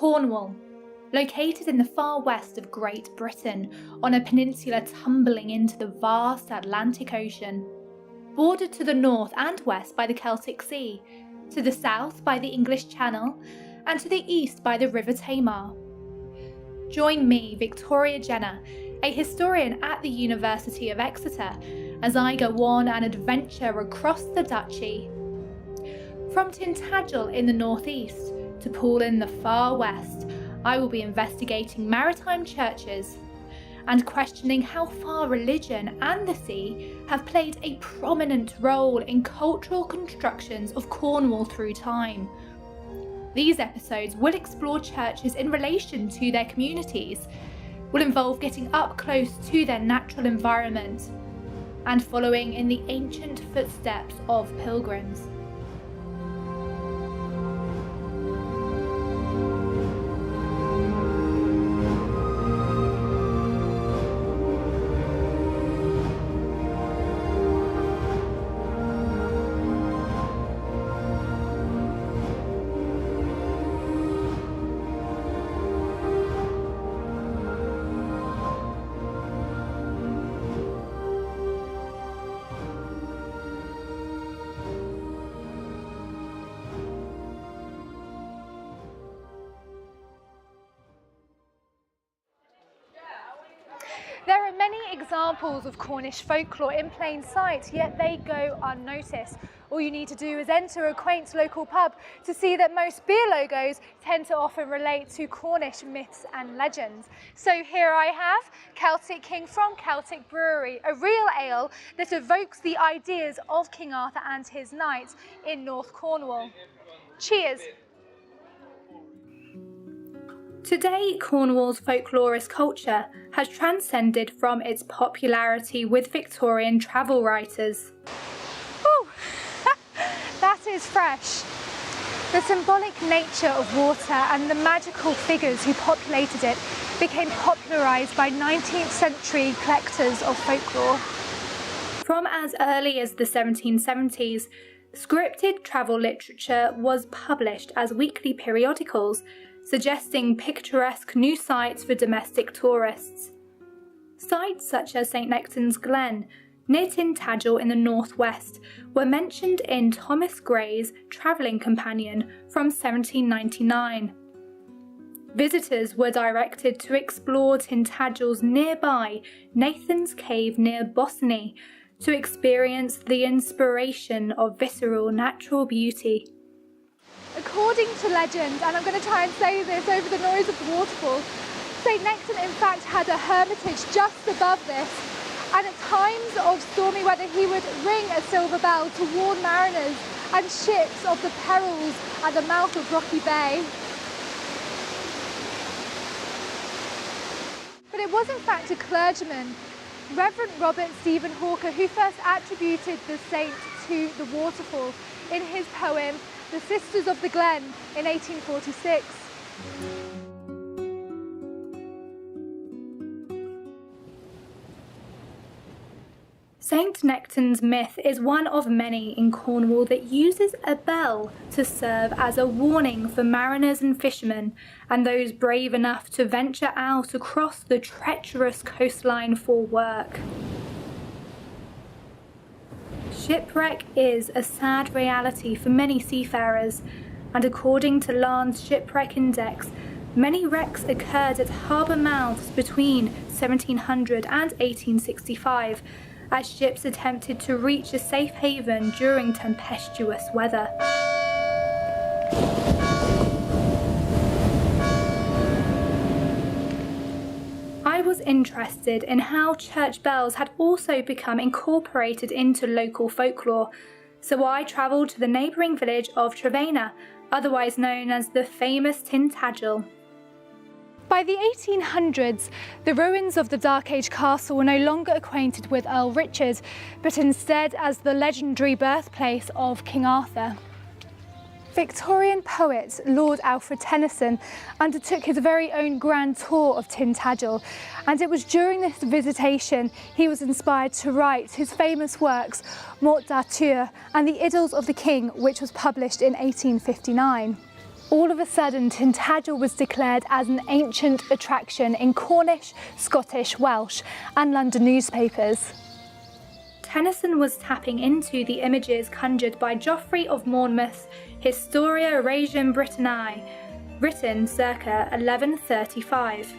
Cornwall, located in the far west of Great Britain on a peninsula tumbling into the vast Atlantic Ocean, bordered to the north and west by the Celtic Sea, to the south by the English Channel, and to the east by the River Tamar. Join me, Victoria Jenner, a historian at the University of Exeter, as I go on an adventure across the duchy. From Tintagel in the northeast to Poole in the far west, I will be investigating maritime churches and questioning how far religion and the sea have played a prominent role in cultural constructions of Cornwall through time. These episodes will explore churches in relation to their communities, will involve getting up close to their natural environment, and following in the ancient footsteps of pilgrims. There are many examples of Cornish folklore in plain sight, yet they go unnoticed. All you need to do is enter a quaint local pub to see that most beer logos tend to often relate to Cornish myths and legends. So here I have Celtic King from Celtic Brewery, a real ale that evokes the ideas of King Arthur and his knights in North Cornwall. Cheers! Today, Cornwall's folklorist culture has transcended from its popularity with Victorian travel writers. Ooh, that is fresh. The symbolic nature of water and the magical figures who populated it became popularised by 19th century collectors of folklore. From as early as the 1770s, scripted travel literature was published as weekly periodicals, suggesting picturesque new sites for domestic tourists. Sites such as St Nectan's Glen, near Tintagel in the northwest, were mentioned in Thomas Gray's Travelling Companion from 1799. Visitors were directed to explore Tintagel's nearby Nathan's Cave near Bosny to experience the inspiration of visceral natural beauty. According to legend, and I'm going to try and say this over the noise of the waterfall, St Nectan in fact had a hermitage just above this, and at times of stormy weather he would ring a silver bell to warn mariners and ships of the perils at the mouth of Rocky Bay. But it was in fact a clergyman, Reverend Robert Stephen Hawker, who first attributed the saint to the waterfall in his poem The Sisters of the Glen in 1846. St Nectan's myth is one of many in Cornwall that uses a bell to serve as a warning for mariners and fishermen and those brave enough to venture out across the treacherous coastline for work. Shipwreck is a sad reality for many seafarers, and according to Land's Shipwreck Index, many wrecks occurred at harbour mouths between 1700 and 1865, as ships attempted to reach a safe haven during tempestuous weather. I was interested in how church bells had also become incorporated into local folklore, so I travelled to the neighbouring village of Trevena, otherwise known as the famous Tintagel. By the 1800s, the ruins of the Dark Age castle were no longer acquainted with Earl Richard, but instead as the legendary birthplace of King Arthur. Victorian poet Lord Alfred Tennyson undertook his very own grand tour of Tintagel, and it was during this visitation he was inspired to write his famous works Morte d'Arthur and the Idylls of the King, which was published in 1859. All of a sudden, Tintagel was declared as an ancient attraction in Cornish, Scottish, Welsh and London newspapers. Tennyson was tapping into the images conjured by Geoffrey of Monmouth's Historia Regum Britanniae, written circa 1135.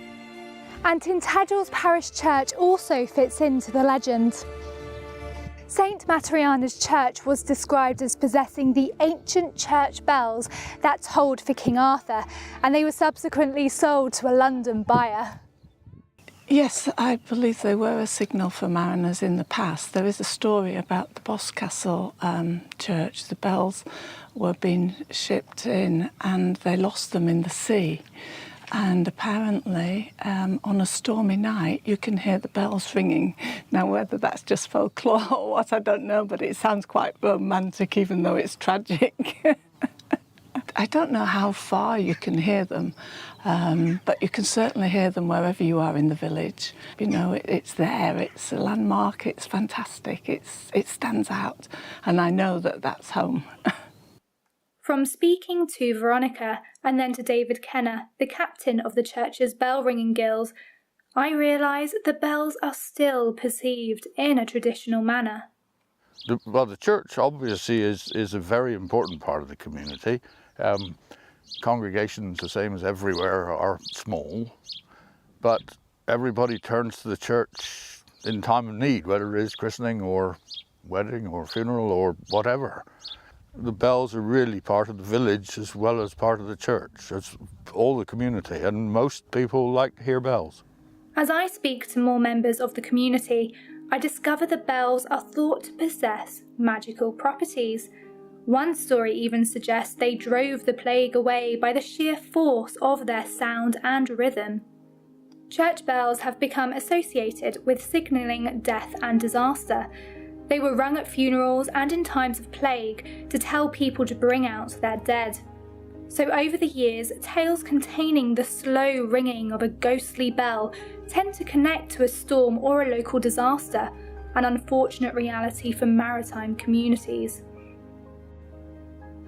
And Tintagel's parish church also fits into the legend. St Materiana's church was described as possessing the ancient church bells that tolled for King Arthur, and they were subsequently sold to a London buyer. Yes, I believe they were a signal for mariners in the past. There is a story about the Boscastle church. The bells were being shipped in and they lost them in the sea. And apparently, on a stormy night, you can hear the bells ringing. Now, whether that's just folklore or what, I don't know, but it sounds quite romantic, even though it's tragic. I don't know how far you can hear them, but you can certainly hear them wherever you are in the village. You know, it's there, it's a landmark, it's fantastic, it stands out, and I know that that's home. From speaking to Veronica and then to David Kenner, the captain of the church's bell-ringing guilds, I realise the bells are still perceived in a traditional manner. The church obviously is a very important part of the community. Congregations, the same as everywhere, are small, but everybody turns to the church in time of need, whether it is christening or wedding or funeral or whatever. The bells are really part of the village as well as part of the church. It's all the community, and most people like to hear bells. As I speak to more members of the community, I discover the bells are thought to possess magical properties. One story even suggests they drove the plague away by the sheer force of their sound and rhythm. Church bells have become associated with signalling death and disaster. They were rung at funerals and in times of plague to tell people to bring out their dead. So over the years, tales containing the slow ringing of a ghostly bell tend to connect to a storm or a local disaster, an unfortunate reality for maritime communities.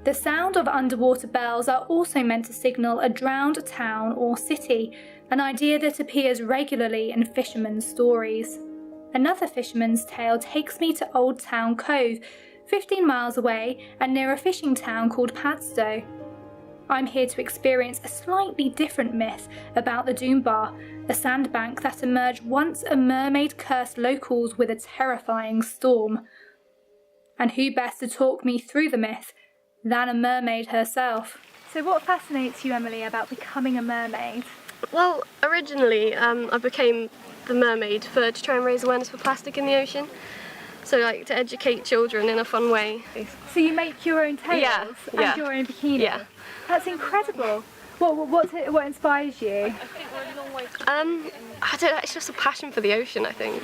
The sound of underwater bells are also meant to signal a drowned town or city, an idea that appears regularly in fishermen's stories. Another fisherman's tale takes me to Old Town Cove, 15 miles away and near a fishing town called Padstow. I'm here to experience a slightly different myth about the Doombar, a sandbank that emerged once a mermaid cursed locals with a terrifying storm. And who best to talk me through the myth than a mermaid herself? So what fascinates you, Emily, about becoming a mermaid? Well, originally I became the mermaid to try and raise awareness for plastic in the ocean. So like to educate children in a fun way. So you make your own tails and your own bikini? Yeah. That's incredible. What inspires you? I don't know, it's just a passion for the ocean, I think.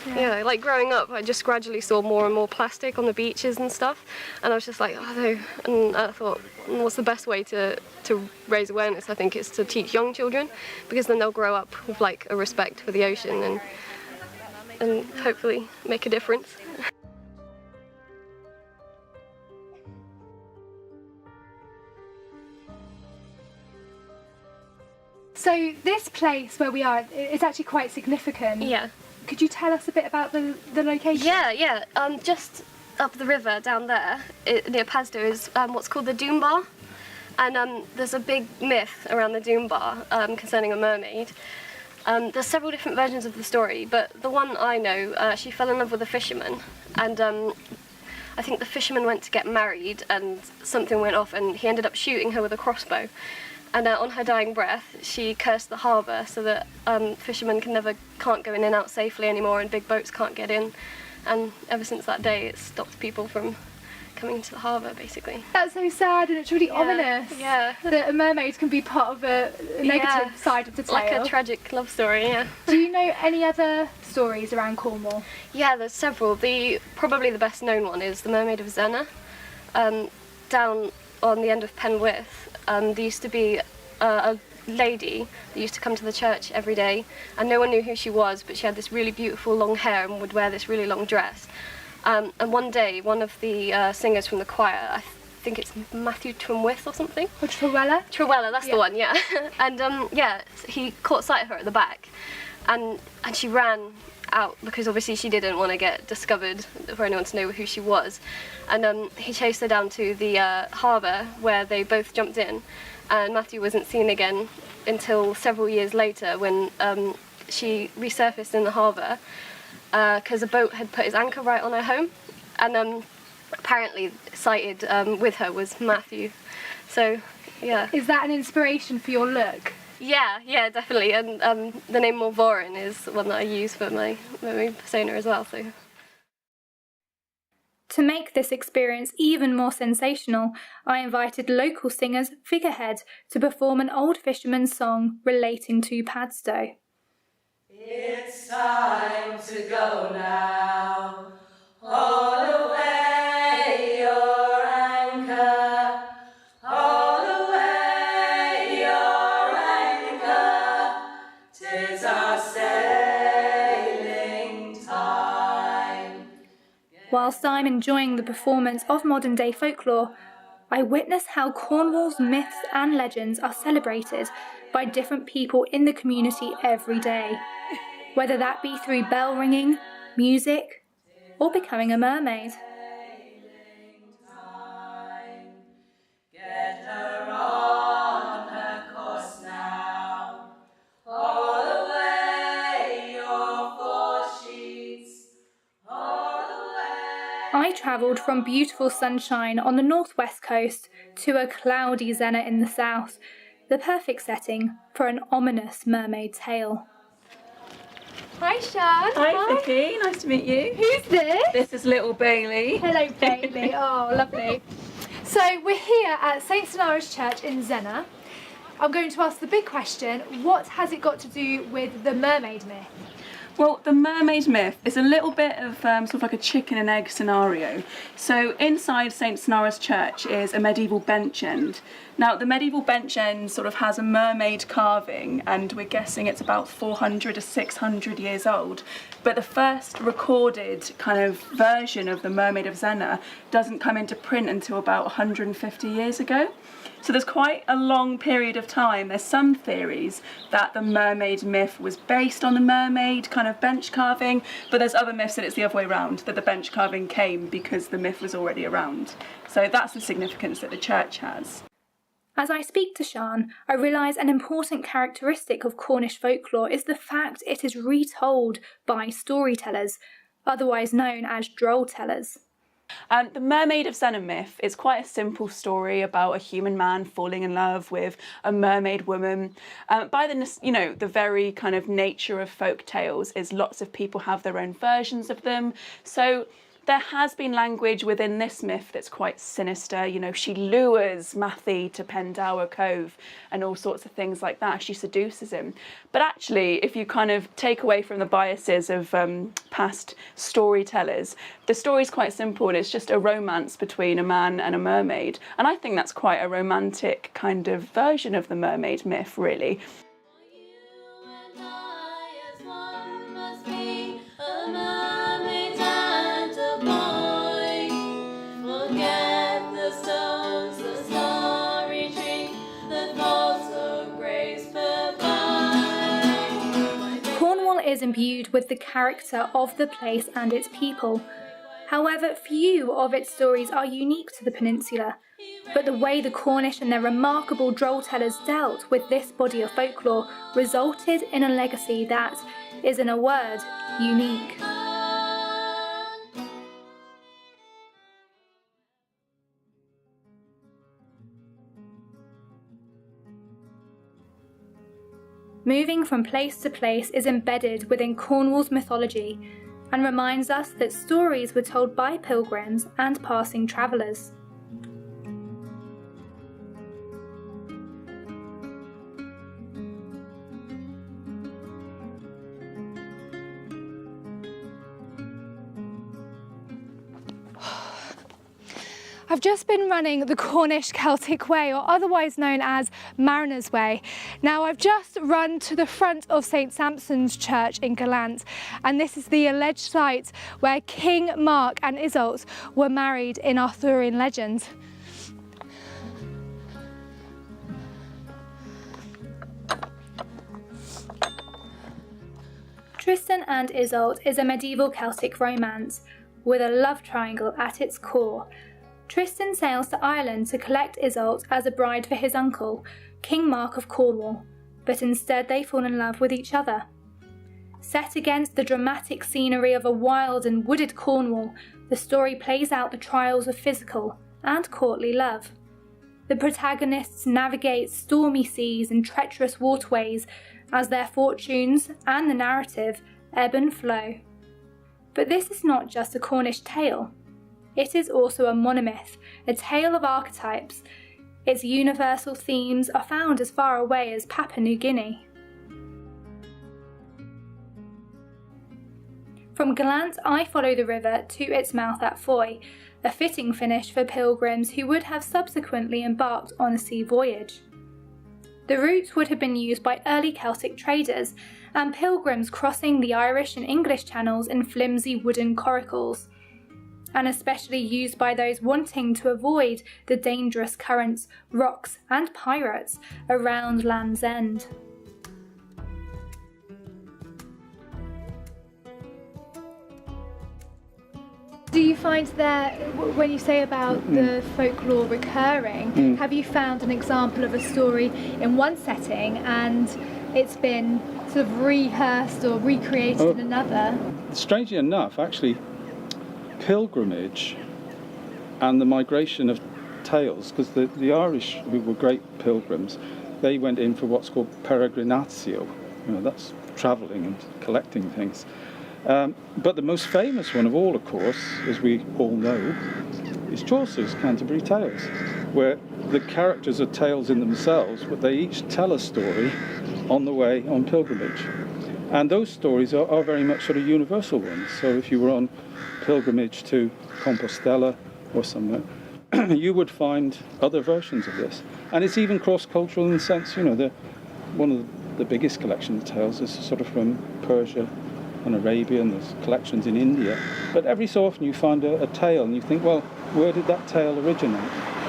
Yeah, like growing up, I just gradually saw more and more plastic on the beaches and stuff, and I was just like, oh no, and I thought, what's the best way to raise awareness? I think it's to teach young children, because then they'll grow up with like a respect for the ocean and hopefully make a difference. So this place where we are is actually quite significant. Yeah. Could you tell us a bit about the location? Yeah. Just up the river down there, near Padstow, is what's called the Doombar. And there's a big myth around the Doombar concerning a mermaid. There's several different versions of the story, but the one I know, she fell in love with a fisherman. And I think the fisherman went to get married and something went off and he ended up shooting her with a crossbow. And on her dying breath, she cursed the harbour so that fishermen can't go in and out safely anymore and big boats can't get in. And ever since that day, it's stopped people from coming into the harbour, basically. That's so sad, and it's really ominous. Yeah. That a mermaid can be part of a negative side of the tale. Like a tragic love story, yeah. Do you know any other stories around Cornwall? Yeah, there's several. Probably the best known one is the Mermaid of Zennor. Down on the end of Penwith, there used to be a lady that used to come to the church every day, and no one knew who she was, but she had this really beautiful long hair and would wear this really long dress. And one day, one of the singers from the choir, I think it's Matthew Twynwyth or something. Or Trewella? Trewella, that's the one, yeah. And yeah, he caught sight of her at the back, and she ran out because obviously she didn't want to get discovered for anyone to know who she was. And he chased her down to the harbour where they both jumped in, and Matthew wasn't seen again until several years later when she resurfaced in the harbour because a boat had put its anchor right on her home, and apparently sighted with her was Matthew. So yeah. Is that an inspiration for your look? Yeah, definitely. And the name Morvorin is one that I use for my persona as well. So. To make this experience even more sensational, I invited local singers Figurehead to perform an old fisherman's song relating to Padstow. It's time to go now, haul away your anchor, haul away your anchor, 'tis our sailing time. Whilst I'm enjoying the performance of modern day folklore, I witness how Cornwall's myths and legends are celebrated by different people in the community every day, whether that be through bell ringing, music, or becoming a mermaid. Get her on her course now, haul away your foresheets, haul away. I travelled from beautiful sunshine on the northwest coast to a cloudy Zennor in the south, the perfect setting for an ominous mermaid tale. Hi, Sean. Hi, Vicky. Nice to meet you. Who's this? This is little Bailey. Hello, Bailey. Oh, lovely. So we're here at St Zennar's Church in Zennor. I'm going to ask the big question, what has it got to do with the mermaid myth? Well, the mermaid myth is a little bit of sort of like a chicken and egg scenario. So inside St Zennar's Church is a medieval bench end. Now, the medieval bench end sort of has a mermaid carving, and we're guessing it's about 400 to 600 years old. But the first recorded kind of version of the Mermaid of Zennor doesn't come into print until about 150 years ago. So there's quite a long period of time. There's some theories that the mermaid myth was based on the mermaid kind of bench carving, but there's other myths that it's the other way around, that the bench carving came because the myth was already around. So that's the significance that the church has. As I speak to Sian, I realise an important characteristic of Cornish folklore is the fact it is retold by storytellers, otherwise known as droll tellers. The Mermaid of Zennor myth is quite a simple story about a human man falling in love with a mermaid woman. By the very kind of nature of folk tales is lots of people have their own versions of them. So there has been language within this myth that's quite sinister. You know, she lures Matthew to Pendower Cove and all sorts of things like that. She seduces him. But actually, if you kind of take away from the biases of past storytellers, the story's quite simple, and it's just a romance between a man and a mermaid. And I think that's quite a romantic kind of version of the mermaid myth, really. Is imbued with the character of the place and its people. However, few of its stories are unique to the peninsula, but the way the Cornish and their remarkable droll tellers dealt with this body of folklore resulted in a legacy that is, in a word, unique. Moving from place to place is embedded within Cornwall's mythology and reminds us that stories were told by pilgrims and passing travellers. I've just been running the Cornish Celtic Way, or otherwise known as Mariner's Way. Now, I've just run to the front of St Sampson's Church in Glen, and this is the alleged site where King Mark and Isolde were married in Arthurian legend. Tristan and Isolde is a medieval Celtic romance with a love triangle at its core. Tristan sails to Ireland to collect Isolde as a bride for his uncle, King Mark of Cornwall, but instead they fall in love with each other. Set against the dramatic scenery of a wild and wooded Cornwall, the story plays out the trials of physical and courtly love. The protagonists navigate stormy seas and treacherous waterways as their fortunes and the narrative ebb and flow. But this is not just a Cornish tale. It is also a monomyth, a tale of archetypes. Its universal themes are found as far away as Papua New Guinea. From Glen, I follow the river to its mouth at Foy, a fitting finish for pilgrims who would have subsequently embarked on a sea voyage. The route would have been used by early Celtic traders and pilgrims crossing the Irish and English channels in flimsy wooden coracles, and especially used by those wanting to avoid the dangerous currents, rocks and pirates around Land's End. Do you find that when you say about the folklore recurring, have you found an example of a story in one setting and it's been sort of rehearsed or recreated in another? Strangely enough, actually, pilgrimage and the migration of tales, because the Irish, who were great pilgrims, they went in for what's called peregrinatio. That's travelling and collecting things. But the most famous one of all, of course, as we all know, is Chaucer's Canterbury Tales, where the characters are tales in themselves, but they each tell a story on the way on pilgrimage. And those stories are very much sort of universal ones. So if you were on pilgrimage to Compostela or somewhere, you would find other versions of this. And it's even cross-cultural in the sense, one of the biggest collections of tales is sort of from Persia and Arabia, and there's collections in India. But every so often you find a tale and you think, well, where did that tale originate?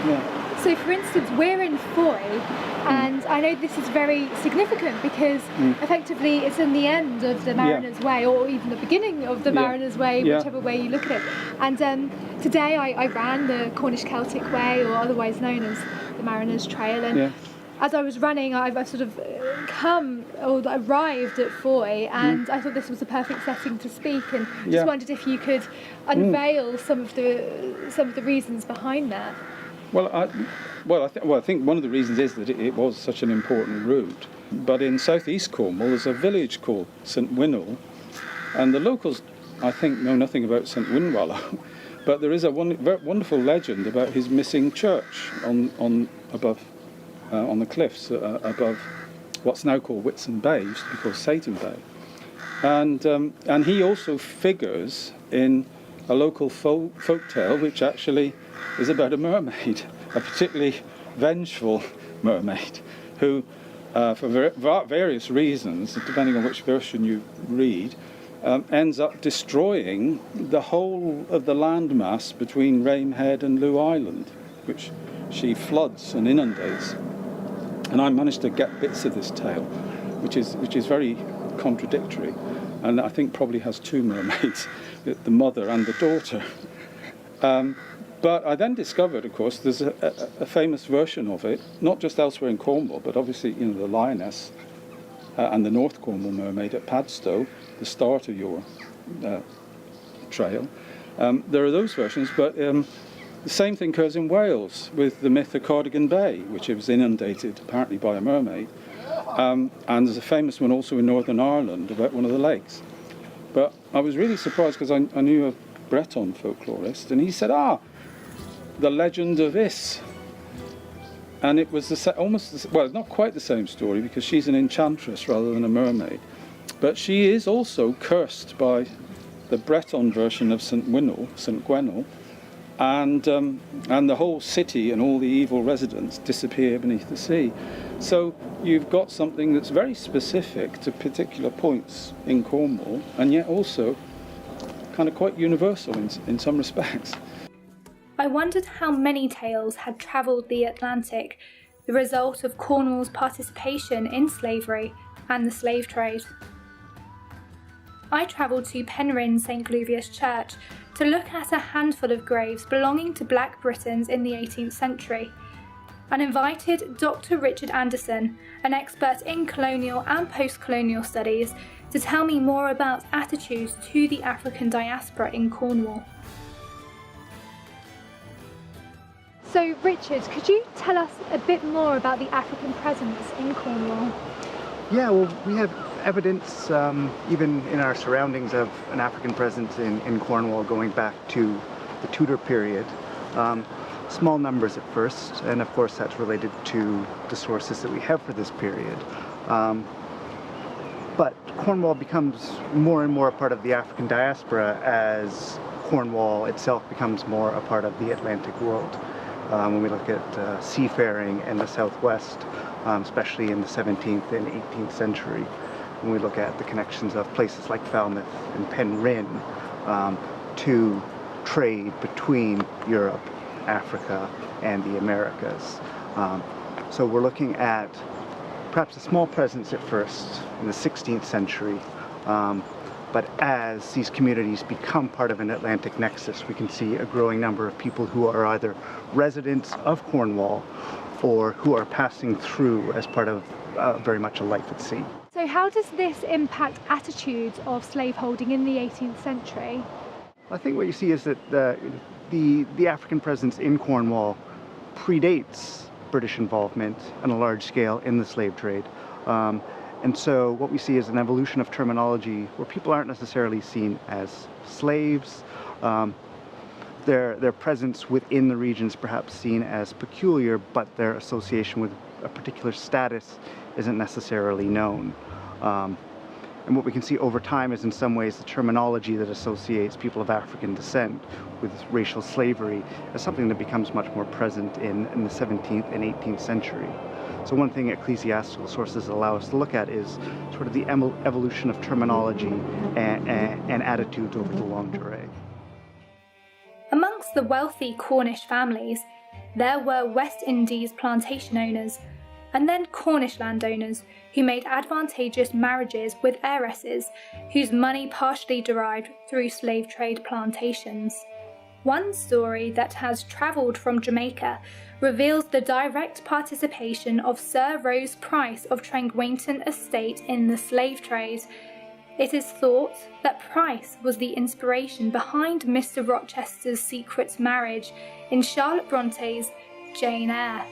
Yeah. So for instance, we're in Foy, and I know this is very significant because effectively it's in the end of the Mariner's Way, or even the beginning of the Mariner's Way, whichever way you look at it. And today I ran the Cornish Celtic Way, or otherwise known as the Mariner's Trail, and as I was running, I've sort of arrived at Foy, and I thought this was the perfect setting to speak, and just wondered if you could unveil some of the reasons behind that. I think one of the reasons is that it was such an important route. But in southeast Cornwall, there's a village called St Wynwall, and the locals, I think, know nothing about St Wynwallow, but there is a wonderful legend about his missing church on the cliffs above what's now called Whitsun Bay, used to be called Satan Bay. And he also figures in a local folk tale which actually is about a mermaid, a particularly vengeful mermaid, who, for various reasons, depending on which version you read, ends up destroying the whole of the landmass between Ramehead and Loo Island, which she floods and inundates. And I managed to get bits of this tale, which is very contradictory, and I think probably has two mermaids, the mother and the daughter. But I then discovered, of course, there's a famous version of it, not just elsewhere in Cornwall, but obviously, the Lioness and the North Cornwall Mermaid at Padstow, the start of your trail. There are those versions, but the same thing occurs in Wales with the myth of Cardigan Bay, which was inundated apparently by a mermaid. And there's a famous one also in Northern Ireland about one of the lakes. But I was really surprised because I knew a Breton folklorist, and he said, the legend of Is. And it was not quite the same story, because she's an enchantress rather than a mermaid. But she is also cursed by the Breton version of St Gwenol, and the whole city and all the evil residents disappear beneath the sea. So you've got something that's very specific to particular points in Cornwall, and yet also kind of quite universal in some respects. I wondered how many tales had travelled the Atlantic, the result of Cornwall's participation in slavery and the slave trade. I travelled to Penryn St Gluvius Church to look at a handful of graves belonging to Black Britons in the 18th century, and invited Dr. Richard Anderson, an expert in colonial and post-colonial studies, to tell me more about attitudes to the African diaspora in Cornwall. So Richard, could you tell us a bit more about the African presence in Cornwall? Yeah, well, we have evidence, even in our surroundings, of an African presence in Cornwall going back to the Tudor period. Small numbers at first, and of course that's related to the sources that we have for this period. But Cornwall becomes more and more a part of the African diaspora as Cornwall itself becomes more a part of the Atlantic world. When we look at seafaring in the southwest, especially in the 17th and 18th century, when we look at the connections of places like Falmouth and Penryn to trade between Europe, Africa, and the Americas. So we're looking at perhaps a small presence at first in the 16th century, but as these communities become part of an Atlantic nexus, we can see a growing number of people who are either residents of Cornwall or who are passing through as part of very much a life at sea. So how does this impact attitudes of slaveholding in the 18th century? I think what you see is that the African presence in Cornwall predates British involvement on a large scale in the slave trade. And so what we see is an evolution of terminology where people aren't necessarily seen as slaves. Their presence within the region is perhaps seen as peculiar, but their association with a particular status isn't necessarily known. And what we can see over time is in some ways the terminology that associates people of African descent with racial slavery is something that becomes much more present in the 17th and 18th century. So one thing ecclesiastical sources allow us to look at is sort of the evolution of terminology and attitudes over the longue durée. Amongst the wealthy Cornish families, there were West Indies plantation owners, and then Cornish landowners who made advantageous marriages with heiresses whose money partially derived through slave trade plantations. One story that has travelled from Jamaica reveals the direct participation of Sir Rose Price of Trengwainton Estate in the slave trade. It is thought that Price was the inspiration behind Mr. Rochester's secret marriage in Charlotte Bronte's Jane Eyre.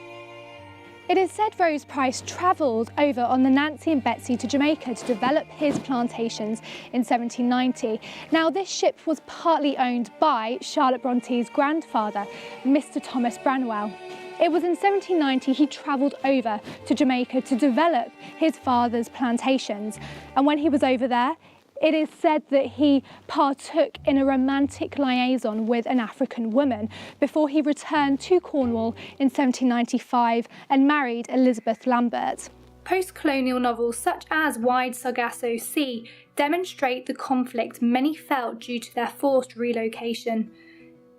It is said Rose Price travelled over on the Nancy and Betsy to Jamaica to develop his plantations in 1790. Now this ship was partly owned by Charlotte Bronte's grandfather, Mr. Thomas Branwell. It was in 1790 he travelled over to Jamaica to develop his father's plantations, and when he was over there, it is said that he partook in a romantic liaison with an African woman before he returned to Cornwall in 1795 and married Elizabeth Lambert. Post-colonial novels such as Wide Sargasso Sea demonstrate the conflict many felt due to their forced relocation.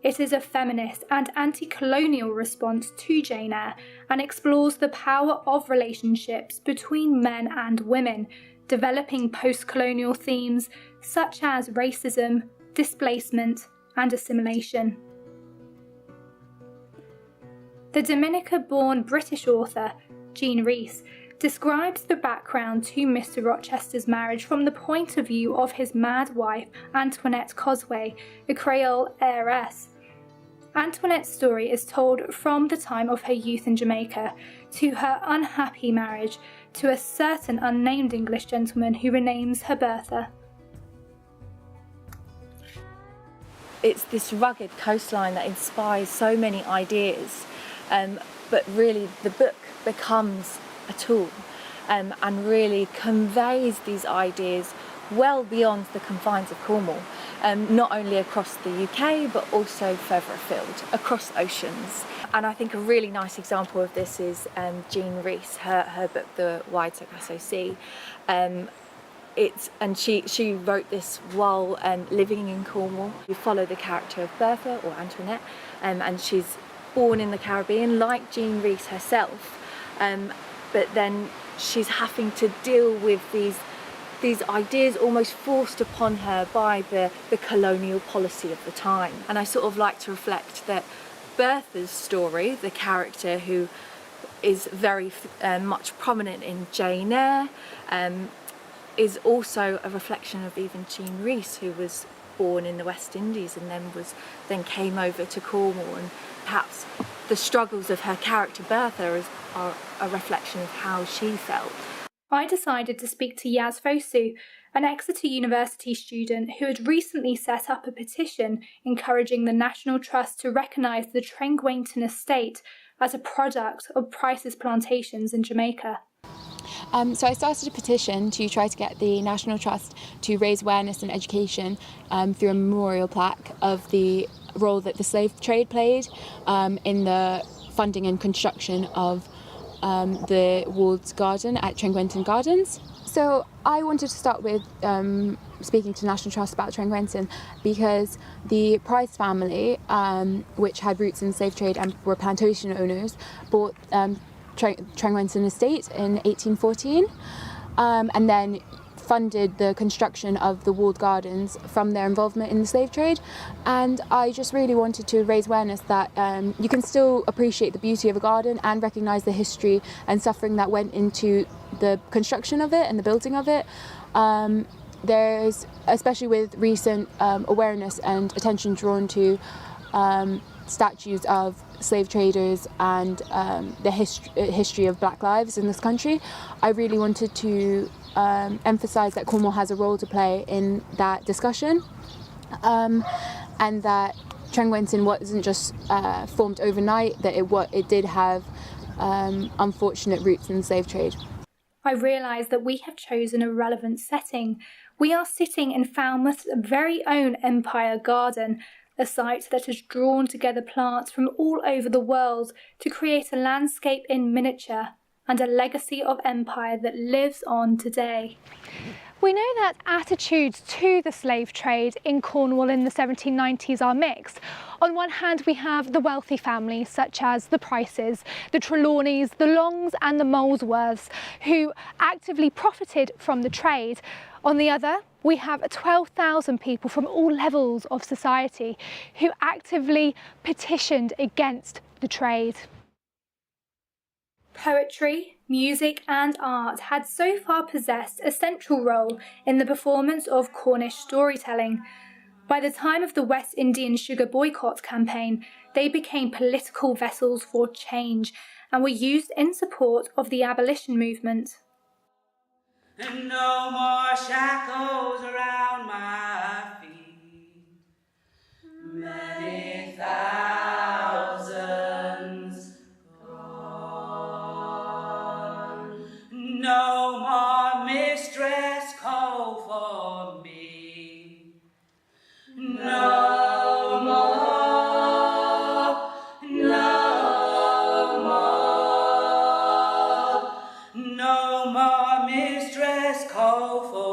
It is a feminist and anti-colonial response to Jane Eyre and explores the power of relationships between men and women, developing post-colonial themes such as racism, displacement, and assimilation. The Dominica-born British author, Jean Rhys, describes the background to Mr. Rochester's marriage from the point of view of his mad wife, Antoinette Cosway, a Creole heiress. Antoinette's story is told from the time of her youth in Jamaica to her unhappy marriage to a certain unnamed English gentleman who renames her Bertha. It's this rugged coastline that inspires so many ideas, but really the book becomes a tool and really conveys these ideas well beyond the confines of Cornwall, not only across the UK but also further afield, across oceans. And I think a really nice example of this is Jean Rhys, her book, The Wide Sargasso Sea. She wrote this while living in Cornwall. You follow the character of Bertha, or Antoinette, and she's born in the Caribbean like Jean Rhys herself, but then she's having to deal with these these ideas almost forced upon her by the colonial policy of the time. And I sort of like to reflect that Bertha's story, the character who is very much prominent in Jane Eyre, is also a reflection of even Jean Rhys, who was born in the West Indies and then came over to Cornwall, and perhaps the struggles of her character Bertha are a reflection of how she felt. I decided to speak to Yaz Fosu, an Exeter University student who had recently set up a petition encouraging the National Trust to recognise the Trengwainton estate as a product of Price's plantations in Jamaica. So I started a petition to try to get the National Trust to raise awareness and education through a memorial plaque of the role that the slave trade played in the funding and construction of the walled garden at Trengwainton Gardens. So I wanted to start with speaking to National Trust about Trengwainton because the Price family, which had roots in the slave trade and were plantation owners, bought Trengwainton estate in 1814 and then funded the construction of the walled gardens from their involvement in the slave trade. And I just really wanted to raise awareness that you can still appreciate the beauty of a garden and recognise the history and suffering that went into the construction of it and the building of it. There's, especially with recent awareness and attention drawn to statues of slave traders and the history of black lives in this country, I really wanted to emphasise that Cornwall has a role to play in that discussion, and that Trengwainton wasn't just formed overnight, that it did have unfortunate roots in the slave trade. I realise that we have chosen a relevant setting. We are sitting in Falmouth's very own Empire Garden, a site that has drawn together plants from all over the world to create a landscape in miniature and a legacy of empire that lives on today. We know that attitudes to the slave trade in Cornwall in the 1790s are mixed. On one hand, we have the wealthy families such as the Prices, the Trelawneys, the Longs and the Molesworths, who actively profited from the trade. On the other, we have 12,000 people from all levels of society who actively petitioned against the trade. Poetry, music and art had so far possessed a central role in the performance of Cornish storytelling. By the time of the West Indian sugar boycott campaign, they became political vessels for change and were used in support of the abolition movement. And no more shackles around my feet. Many thousands gone. No more mistress call for me. No more, no more, no more mistress call for